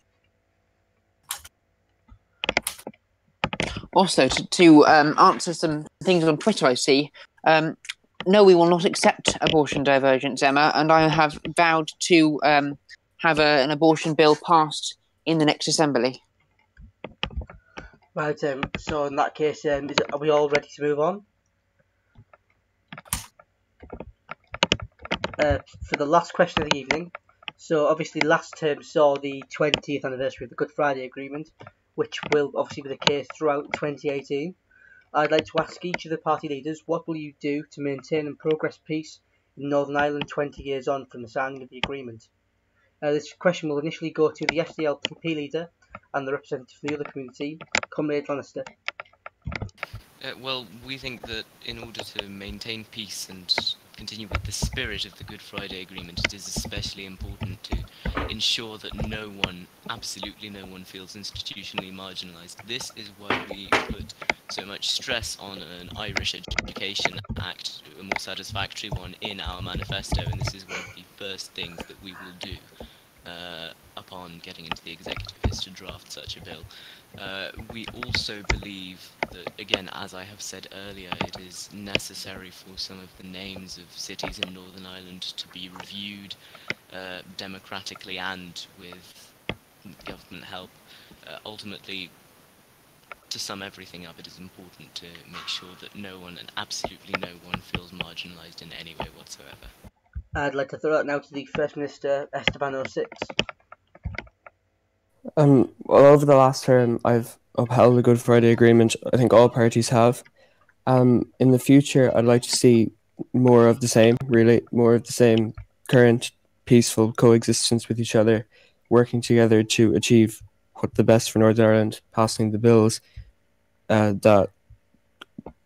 Also, to answer some things on Twitter I see, no, we will not accept abortion divergence, Emma, and I have vowed to have an abortion bill passed in the next assembly. Right, so in that case, are we all ready to move on? For the last question of the evening, so obviously last term saw the 20th anniversary of the Good Friday Agreement, which will obviously be the case throughout 2018. I'd like to ask each of the party leaders, what will you do to maintain and progress peace in Northern Ireland 20 years on from the signing of the agreement? This question will initially go to the SDLP leader and the representative for the other community, Comrade Lannister. Well, we think that in order to maintain peace and continue with the spirit of the Good Friday Agreement, it is especially important to ensure that no one, absolutely no one, feels institutionally marginalised. This is why we put so much stress on an Irish Education Act, a more satisfactory one, in our manifesto, and this is one of the first things that we will do upon getting into the executive, is to draft such a bill. We also believe that, again, as I have said earlier, it is necessary for some of the names of cities in Northern Ireland to be reviewed democratically and with government help. Ultimately, to sum everything up, it is important to make sure that no one, and absolutely no one, feels marginalised in any way whatsoever. I'd like to throw it now to the First Minister, Esteban 06. Well, over the last term, I've upheld the Good Friday Agreement. I think all parties have. In the future, I'd like to see more of the same, really, more of the same current peaceful coexistence with each other, working together to achieve what the best for Northern Ireland, passing the bills that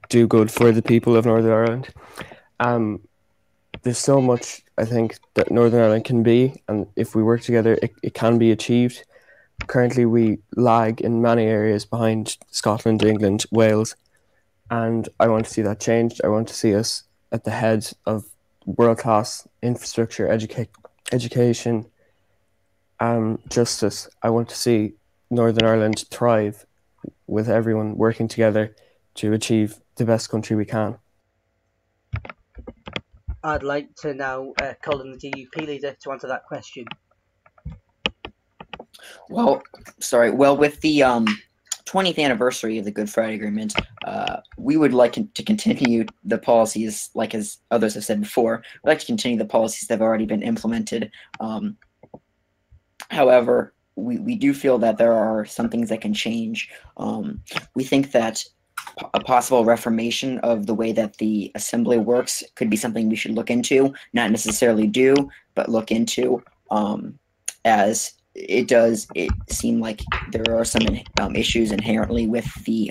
do good for the people of Northern Ireland. There's so much, I think, that Northern Ireland can be, and if we work together, it can be achieved. Currently, we lag in many areas behind Scotland, England, Wales, and I want to see that changed. I want to see us at the head of world-class infrastructure, education, justice. I want to see Northern Ireland thrive with everyone working together to achieve the best country we can. I'd like to now call on the DUP leader to answer that question. Well, with the 20th anniversary of the Good Friday Agreement, we would like to continue the policies, like as others have said before. We'd like to continue the policies that have already been implemented. However, we do feel that there are some things that can change. We think that a possible reformation of the way that the assembly works could be something we should look into, not necessarily do, but look into, as it seem like there are some issues inherently with the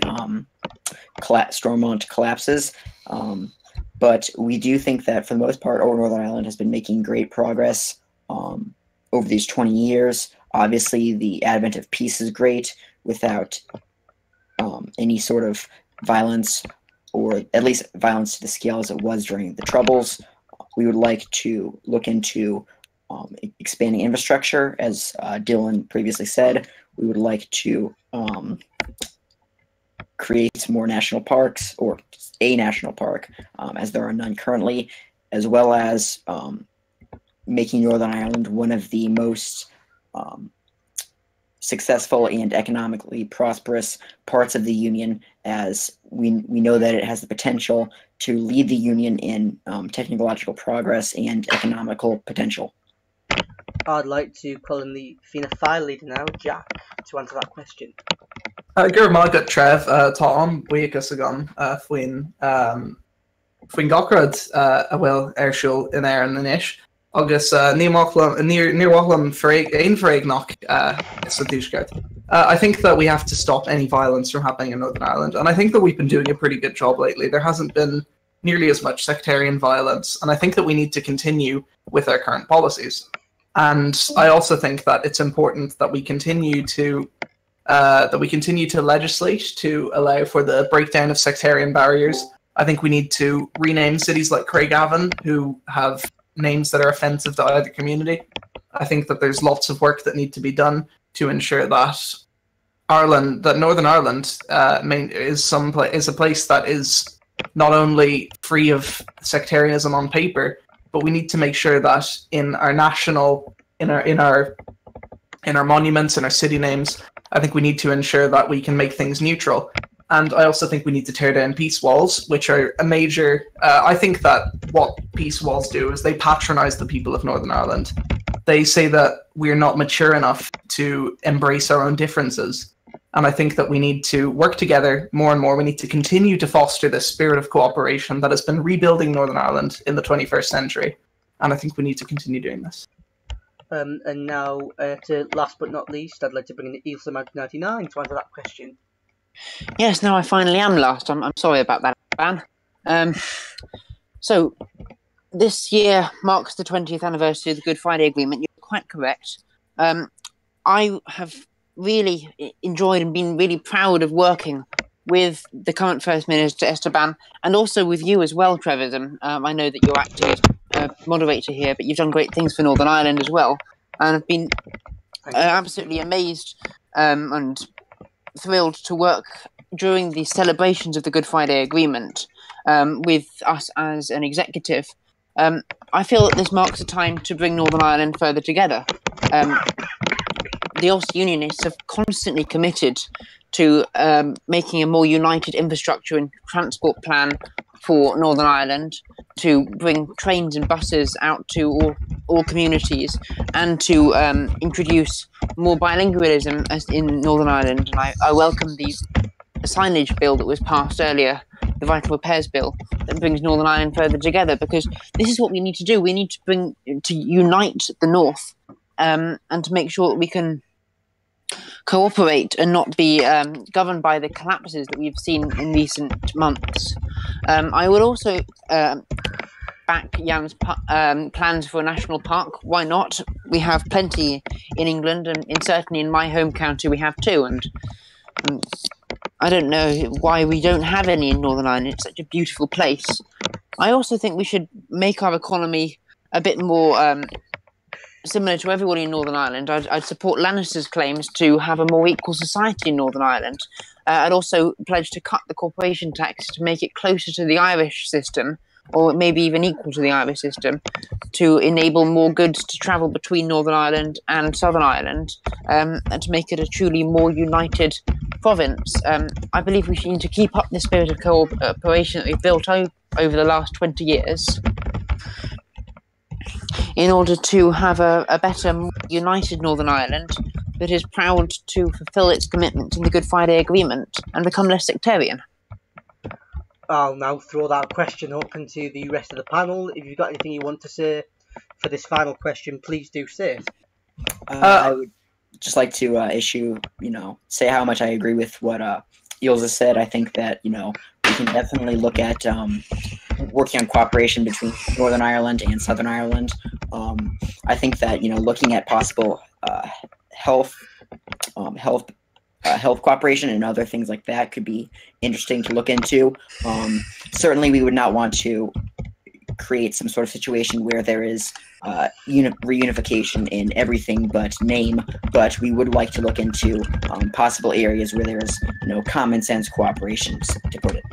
Stormont collapses. But we do think that for the most part, Northern Ireland has been making great progress over these 20 years. Obviously, the advent of peace is great without any sort of violence, or at least violence to the scale as it was during the Troubles. We would like to look into expanding infrastructure, as Dylan previously said. We would like to create more national parks, or a national park, as there are none currently, as well as making Northern Ireland one of the most successful and economically prosperous parts of the Union, as we know that it has the potential to lead the Union in technological progress and economical potential. I'd like to call in the Fianna Fáil leader now, Jack, to answer that question. Gur mágad Trev tá an buchas agan faoin gacrad a bhfuil airsúil in air an inis. Agus níorhlam freig nach sa dúsgart. I think that we have to stop any violence from happening in Northern Ireland, and I think that we've been doing a pretty good job lately. There hasn't been nearly as much sectarian violence, and I think that we need to continue with our current policies. And I also think that it's important that we continue to legislate to allow for the breakdown of sectarian barriers. I think we need to rename cities like Craigavon, who have names that are offensive to either community. I think that there's lots of work that need to be done to ensure that Northern Ireland is a place that is not only free of sectarianism on paper, but we need to make sure that in our monuments and our city names, I think we need to ensure that we can make things neutral. And I also think we need to tear down peace walls, which are a major... I think that what peace walls do is they patronize the people of Northern Ireland. They say that we're not mature enough to embrace our own differences. And I think that we need to work together more and more. We need to continue to foster this spirit of cooperation that has been rebuilding Northern Ireland in the 21st century. And I think we need to continue doing this. And now, to last but not least, I'd like to bring in Ilsa99 to answer that question. Yes, now I finally am last. I'm sorry about that, Ban. So, this year marks the 20th anniversary of the Good Friday Agreement. You're quite correct. I have really enjoyed and been really proud of working with the current First Minister, Esteban, and also with you as well, Trevor. I know that you're acting as moderator here, but you've done great things for Northern Ireland as well. And I've been absolutely amazed and thrilled to work during the celebrations of the Good Friday Agreement with us as an executive. I feel that this marks a time to bring Northern Ireland further together. The Ulster Unionists have constantly committed to making a more united infrastructure and transport plan for Northern Ireland, to bring trains and buses out to all communities, and to introduce more bilingualism in Northern Ireland. And I welcome the signage bill that was passed earlier, the Vital Repairs Bill, that brings Northern Ireland further together, because this is what we need to do. We need to unite the North, and to make sure that we can cooperate and not be governed by the collapses that we've seen in recent months. I would also back Jan's plans for a national park. Why not? We have plenty in England, and certainly in my home county we have too. And I don't know why we don't have any in Northern Ireland. It's such a beautiful place. I also think we should make our economy a bit more similar to everybody in Northern Ireland. I'd support Lannister's claims to have a more equal society in Northern Ireland. I'd also pledge to cut the corporation tax to make it closer to the Irish system, or maybe even equal to the Irish system, to enable more goods to travel between Northern Ireland and Southern Ireland, and to make it a truly more united province, I believe we need to keep up the spirit of cooperation that we've built over the last 20 years in order to have a better, more united Northern Ireland that is proud to fulfil its commitment to the Good Friday Agreement and become less sectarian. I'll now throw that question open to the rest of the panel. If you've got anything you want to say for this final question, please do say it. I would just like to say how much I agree with what Ilza said. I think that, we can definitely look at working on cooperation between Northern Ireland and Southern Ireland. I think that, looking at possible health cooperation and other things like that could be interesting to look into. Certainly, we would not want to create some sort of situation where there is reunification in everything but name, but we would like to look into possible areas where there is common sense cooperation, to put it.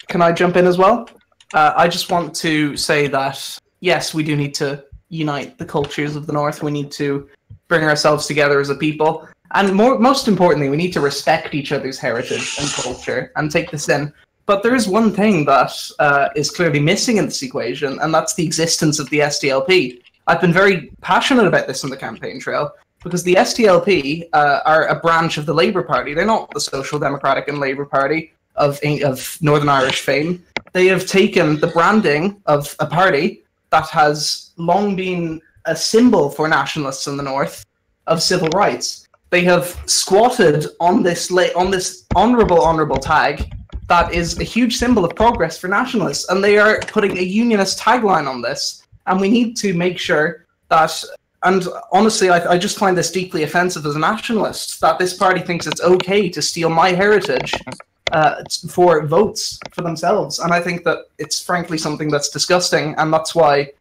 Can I jump in as well? I just want to say that, yes, we do need to unite the cultures of the North. We need to bring ourselves together as a people. And most importantly, we need to respect each other's heritage and culture and take this in. But there is one thing that is clearly missing in this equation, and that's the existence of the SDLP. I've been very passionate about this on the campaign trail, because the SDLP are a branch of the Labour Party. They're not the Social Democratic and Labour Party of Northern Irish fame. They have taken the branding of a party that has long been a symbol for nationalists in the North of civil rights. They have squatted on this honourable tag that is a huge symbol of progress for nationalists, and they are putting a unionist tagline on this. And we need to make sure that, and honestly, I just find this deeply offensive as a nationalist, that this party thinks it's okay to steal my heritage for votes for themselves. And I think that it's frankly something that's disgusting, and that's why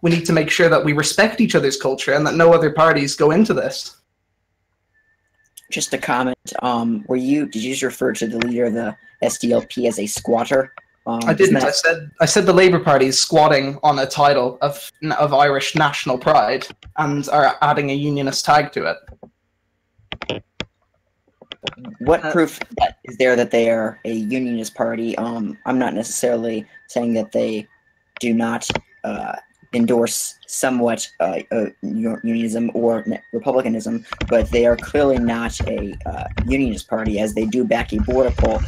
we need to make sure that we respect each other's culture and that no other parties go into this. Just a comment, did you just refer to the leader of the SDLP as a squatter? I didn't. I said the Labour Party is squatting on a title of Irish national pride and are adding a unionist tag to it. What proof is there that they are a unionist party? I'm not necessarily saying that they do not endorse somewhat unionism or republicanism, but they are clearly not a unionist party, as they do back a border poll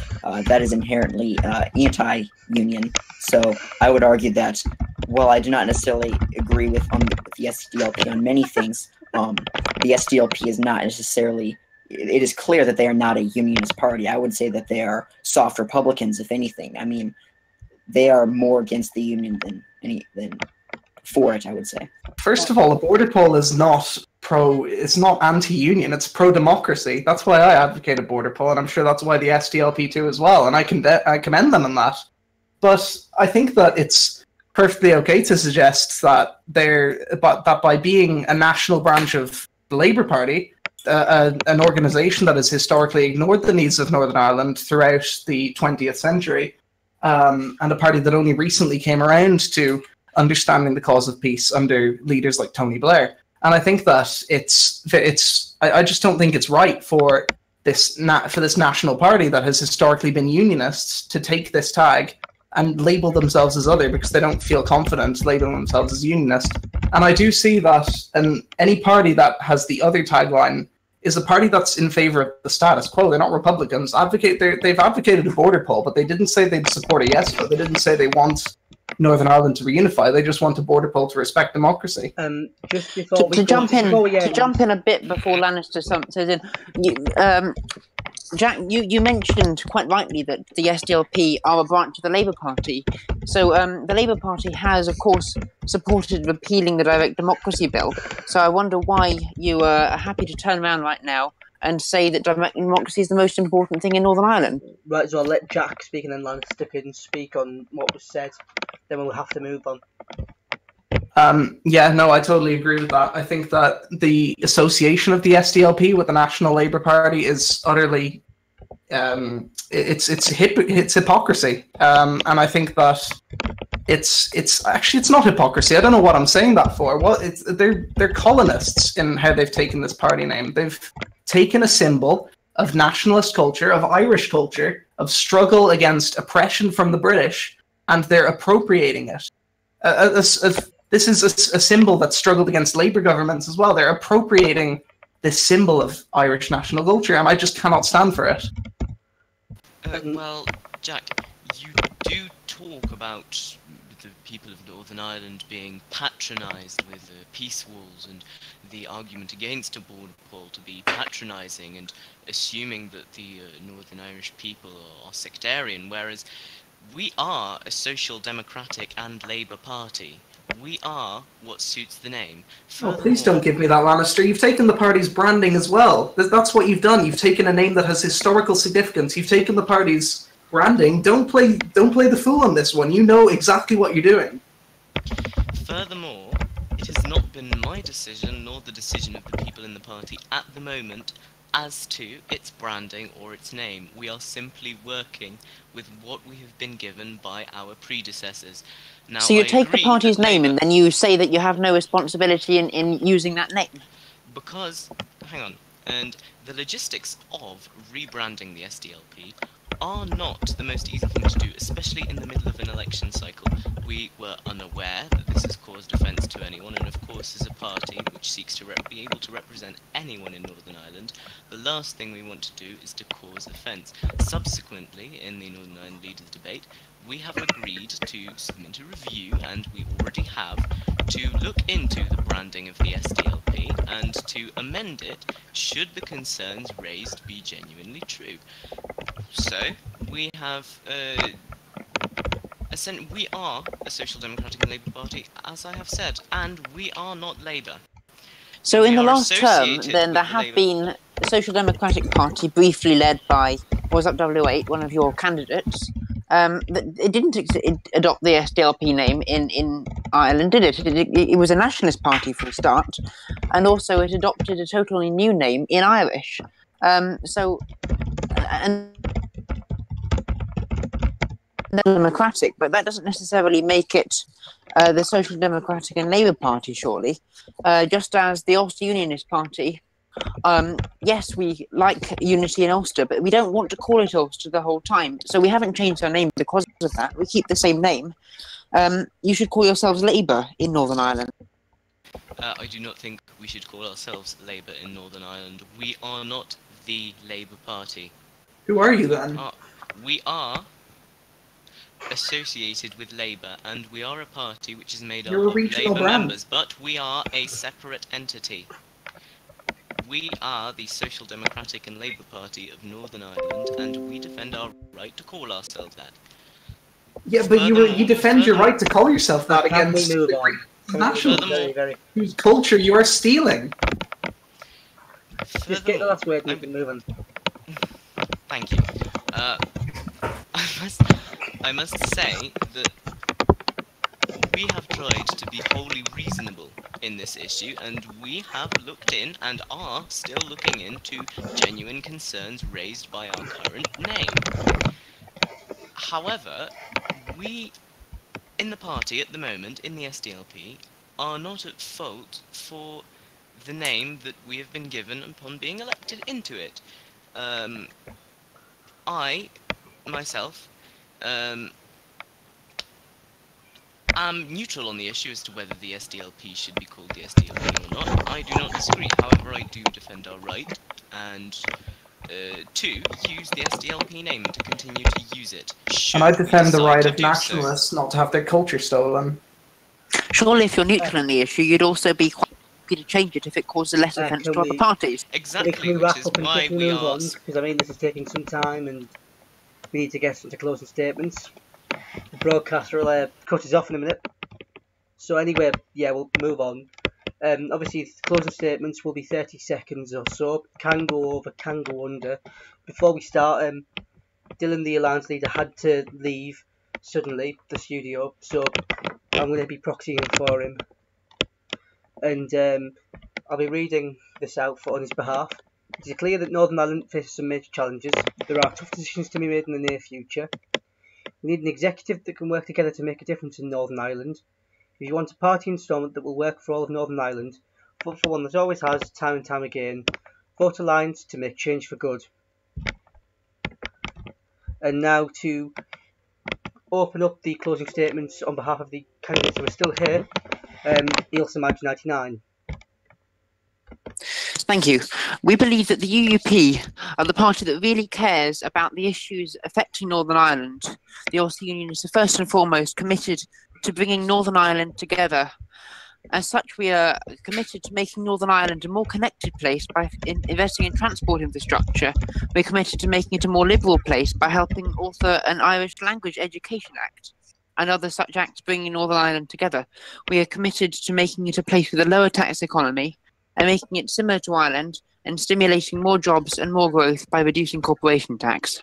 that is inherently anti-union. So I would argue that while I do not necessarily agree with the SDLP on many things, the SDLP is not necessarily. It is clear that they are not a unionist party. I would say that they are soft Republicans, if anything. I mean, they are more against the union than for it, I would say. First of all, a border poll is not it's not anti-union, it's pro-democracy. That's why I advocate a border poll, and I'm sure that's why the SDLP too as well, and I commend them on that. But I think that it's perfectly okay to suggest that that by being a national branch of the Labour Party, an organisation that has historically ignored the needs of Northern Ireland throughout the 20th century, and a party that only recently came around to understanding the cause of peace under leaders like Tony Blair. And I think that I just don't think it's right for this national party that has historically been unionists to take this tag and label themselves as other because they don't feel confident labeling themselves as unionist. And I do see that any party that has the other tagline is a party that's in favour of the status quo. They're not Republicans. They've advocated a border poll, but they didn't say they'd support a yes vote. They didn't say they want Northern Ireland to reunify. They just want a border poll to respect democracy. Just before to jump in a bit before Lannister says in, Jack, you mentioned quite rightly that the SDLP are a branch of the Labour Party. So the Labour Party has, of course, supported repealing the Direct Democracy Bill. So I wonder why you are happy to turn around right now and say that direct democracy is the most important thing in Northern Ireland. Right, so I'll let Jack speak and then Lannister can speak on what was said. Then we'll have to move on. Yeah, no, I totally agree with that. I think that the association of the SDLP with the National Labour Party is utterly it's hypocrisy, and I think that it's not hypocrisy. I don't know what I'm saying that for. Well, they're colonists in how they've taken this party name. They've taken a symbol of nationalist culture, of Irish culture, of struggle against oppression from the British, and they're appropriating it. This is a symbol that struggled against Labour governments as well. They're appropriating this symbol of Irish national culture, and I just cannot stand for it. Well, Jack, you do talk about the people of Northern Ireland being patronised with peace walls, and the argument against a border poll to be patronising and assuming that the Northern Irish people are sectarian, whereas we are a social democratic and Labour party. We are what suits the name. Oh, please don't give me that, Lannister. You've taken the party's branding as well. That's what you've done. You've taken a name that has historical significance. You've taken the party's branding. Don't play the fool on this one. You know exactly what you're doing. Furthermore, it has not been my decision nor the decision of the people in the party at the moment as to its branding or its name. We are simply working with what we have been given by our predecessors. Now, so you take the party's name and then you say that you have no responsibility in using that name? Because, hang on, and the logistics of rebranding the SDLP are not the most easy thing to do, especially in the middle of an election cycle. We were unaware that this has caused offence to anyone, and of course as a party which seeks to be able to represent anyone in Northern Ireland, the last thing we want to do is to cause offence. Subsequently, in the Northern Ireland Leaders debate, we have agreed to submit a review, and we already have, to look into the branding of the SDLP and to amend it should the concerns raised be genuinely true. So, we have, we are a Social Democratic and Labour Party, as I have said, and we are not Labour. So in the last term, then there have been the Social Democratic Party, briefly led by, was that W8, one of your candidates. It didn't adopt the SDLP name in Ireland, did it? It was a nationalist party for a start, and also it adopted a totally new name in Irish. And democratic, but that doesn't necessarily make it the Social Democratic and Labour Party, surely. Just as the Ulster Unionist Party, yes, we like unity in Ulster, but we don't want to call it Ulster the whole time. So we haven't changed our name because of that. We keep the same name. You should call yourselves Labour in Northern Ireland. I do not think we should call ourselves Labour in Northern Ireland. We are not the Labour Party. Who are you then? We are associated with Labour, and we are a party which is made up of Labour members, but we are a separate entity. We are the Social Democratic and Labour Party of Northern Ireland, and we defend our right to call ourselves that. Yeah, but you defend your right to call yourself that against national whose culture you are stealing. Just get the last word and you can move on. Thank you. I must say that we have tried to be wholly reasonable in this issue, and we have looked in and are still looking into genuine concerns raised by our current name. However, we, in the party at the moment, in the SDLP, are not at fault for the name that we have been given upon being elected into it. I, myself, I'm neutral on the issue as to whether the SDLP should be called the SDLP or not. I do not disagree. However, I do defend our right and to use the SDLP name and to continue to use it. And I defend the right of nationalists not to have their culture stolen. Surely, if you're neutral on the issue, you'd also be quite happy to change it if it causes less offence to other parties. Exactly, can we wrap which is up and why quickly we move on? ask. Because I mean, this is taking some time, and we need to get into closing statements. The broadcaster will cut us off in a minute. So anyway, yeah, we'll move on. Obviously, closing statements will be 30 seconds or so. Can go over, can go under. Before we start, Dylan, the Alliance leader, had to leave suddenly the studio, so I'm going to be proxying for him. And I'll be reading this out on his behalf. It is clear that Northern Ireland faces some major challenges. There are tough decisions to be made in the near future. We need an executive that can work together to make a difference in Northern Ireland. If you want a party instalment that will work for all of Northern Ireland, vote for one that always has, time and time again. Vote Alliance to make change for good. And now to open up the closing statements on behalf of the candidates who are still here, Neil Samaj 99. Thank you. We believe that the UUP are the party that really cares about the issues affecting Northern Ireland. The Ulster Union is first and foremost committed to bringing Northern Ireland together. As such, we are committed to making Northern Ireland a more connected place by investing in transport infrastructure. We're committed to making it a more liberal place by helping author an Irish Language Education Act and other such acts bringing Northern Ireland together. We are committed to making it a place with a lower tax economy and making it similar to Ireland and stimulating more jobs and more growth by reducing corporation tax.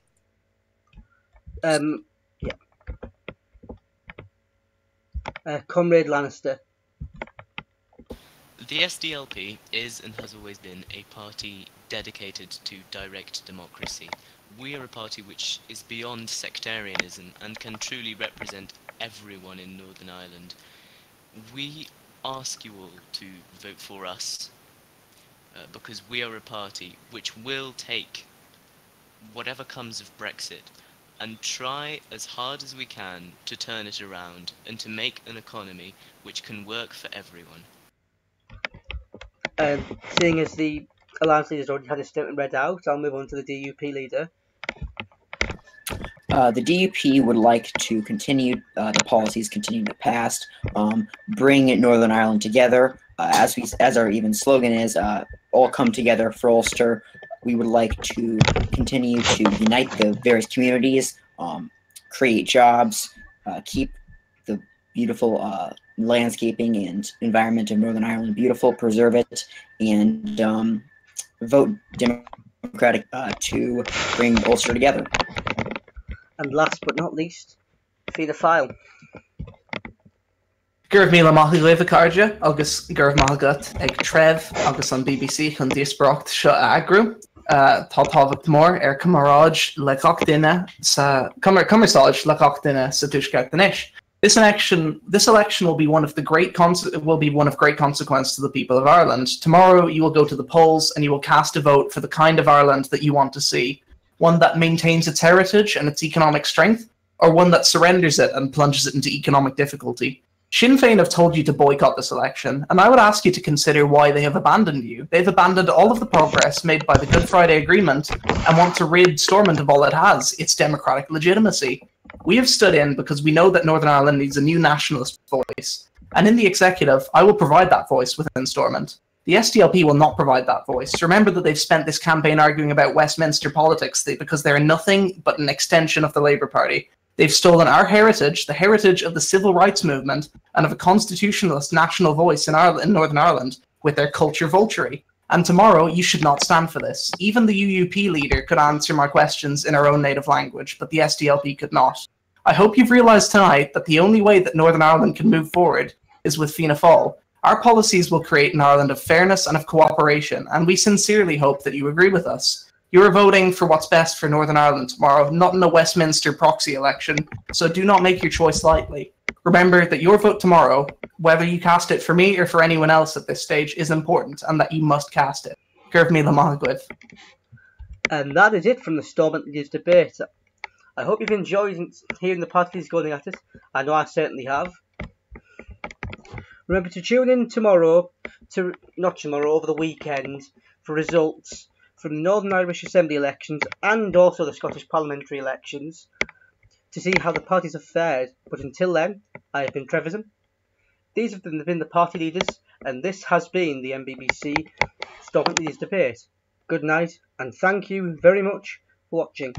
Comrade Lannister. The SDLP is and has always been a party dedicated to direct democracy. We are a party which is beyond sectarianism and can truly represent everyone in Northern Ireland. We ask you all to vote for us because we are a party which will take whatever comes of Brexit and try as hard as we can to turn it around and to make an economy which can work for everyone. Seeing as the Alliance leader's already had his statement read out, I'll move on to the DUP leader. The DUP would like to continue the policies continuing to pass, bring Northern Ireland together, as our even slogan is, all come together for Ulster. We would like to continue to unite the various communities, create jobs, keep the beautiful landscaping and environment of Northern Ireland beautiful, preserve it, and vote Democratic to bring Ulster together. And last but not least, Fianna Fáil. Gurb míle maith léomh cardia agus gurb mágat ag tref agus an BBC chun díosbrocht seo agrú. Tá táhacht mór cumráid le gach duine sa cumráid le gach duine sa tuaisceart inis. This election will be one of great consequence to the people of Ireland. Tomorrow you will go to the polls and you will cast a vote for the kind of Ireland that you want to see. One that maintains its heritage and its economic strength, or one that surrenders it and plunges it into economic difficulty. Sinn Féin have told you to boycott this election, and I would ask you to consider why they have abandoned you. They've abandoned all of the progress made by the Good Friday Agreement and want to rid Stormont of all it has, its democratic legitimacy. We have stood in because we know that Northern Ireland needs a new nationalist voice, and in the executive, I will provide that voice within Stormont. The SDLP will not provide that voice. Remember that they've spent this campaign arguing about Westminster politics because they're nothing but an extension of the Labour Party. They've stolen our heritage, the heritage of the civil rights movement, and of a constitutionalist national voice in Northern Ireland, with their culture vultury. And tomorrow, you should not stand for this. Even the UUP leader could answer my questions in her own native language, but the SDLP could not. I hope you've realised tonight that the only way that Northern Ireland can move forward is with Fianna Fáil. Our policies will create an Ireland of fairness and of cooperation, and we sincerely hope that you agree with us. You are voting for what's best for Northern Ireland tomorrow, not in a Westminster proxy election, so do not make your choice lightly. Remember that your vote tomorrow, whether you cast it for me or for anyone else at this stage, is important, and that you must cast it. Gurb míle maith. And that is it from the Stormont Leaders debate. I hope you've enjoyed hearing the parties going at it. I know I certainly have. Remember to tune in tomorrow, over the weekend, for results from the Northern Irish Assembly elections and also the Scottish parliamentary elections to see how the parties have fared. But until then, I have been Trevorson. These have been the party leaders, and this has been the MBBC Stormont Leaders debate. Good night, and thank you very much for watching.